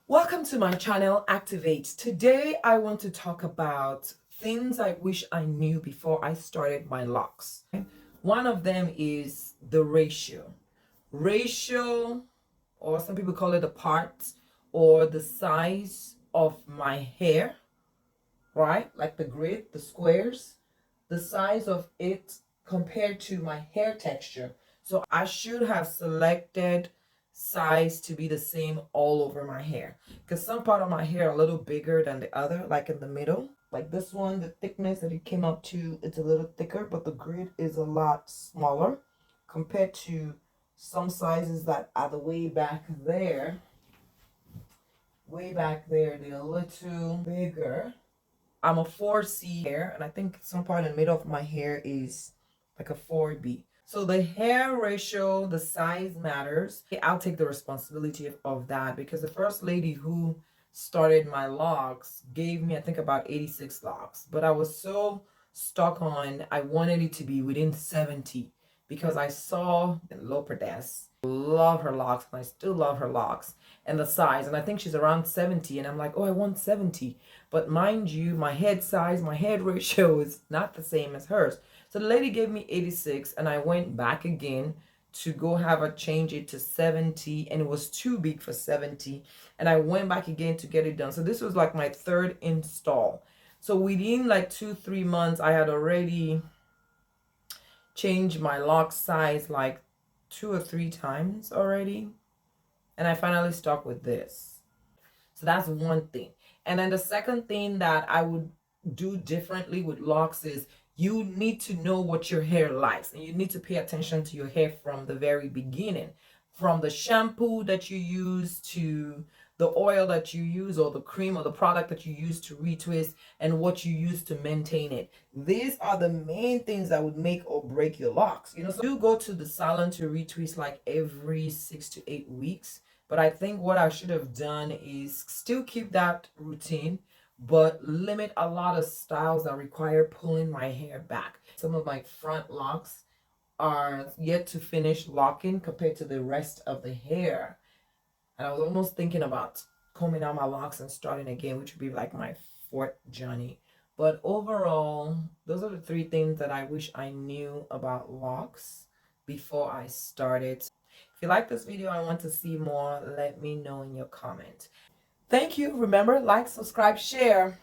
Welcome to my channel, Activate. Today I want to talk about things I wish I knew before I started my locks. One of them is the ratio. Ratio, or some people call it the part or the size of my hair, right? Like the grid, the squares, the size of it compared to my hair texture. So I should have selected size to be the same all over my hair, because some part of my hair are a little bigger than the other, like in the middle. Like this one, the thickness that it came up to, it's a little thicker, but the grid is a lot smaller compared to some sizes that are the way back there. Way back there, they're a little bigger. I'm a 4C hair, and I think some part in the middle of my hair is like a 4B. So the hair ratio, the size matters. I'll take the responsibility of that, because the first lady who started my locks gave me, I think, about 86 locks. But I was so stuck on, I wanted it to be within 70, because I saw Locs, love her locks, and I still love her locks and the size. And I think she's around 70, and I'm like, oh, I want 70. But mind you, my head size, my head ratio is not the same as hers. So the lady gave me 86, and I went back again to go have her change it to 70, and it was too big for 70. And I went back again to get it done. So this was like my third install. So within like 2-3 months, I had already changed my lock size like 2 or 3 times already. And I finally stuck with this. So that's one thing. And then the second thing that I would do differently with locks is you need to know what your hair likes, and you need to pay attention to your hair from the very beginning, from the shampoo that you use to the oil that you use, or the cream or the product that you use to retwist, and what you use to maintain it. These are the main things that would make or break your locks. So do go to the salon to retwist like every 6 to 8 weeks. But I think what I should have done is still keep that routine, but limit a lot of styles that require pulling my hair back. Some of my front locks are yet to finish locking compared to the rest of the hair. And I was almost thinking about combing out my locks and starting again, which would be like my fourth journey. But overall, those are the 3 things that I wish I knew about locks before I started. If you like this video and want to see more, let me know in your comment. Thank you. Remember, like, subscribe, share.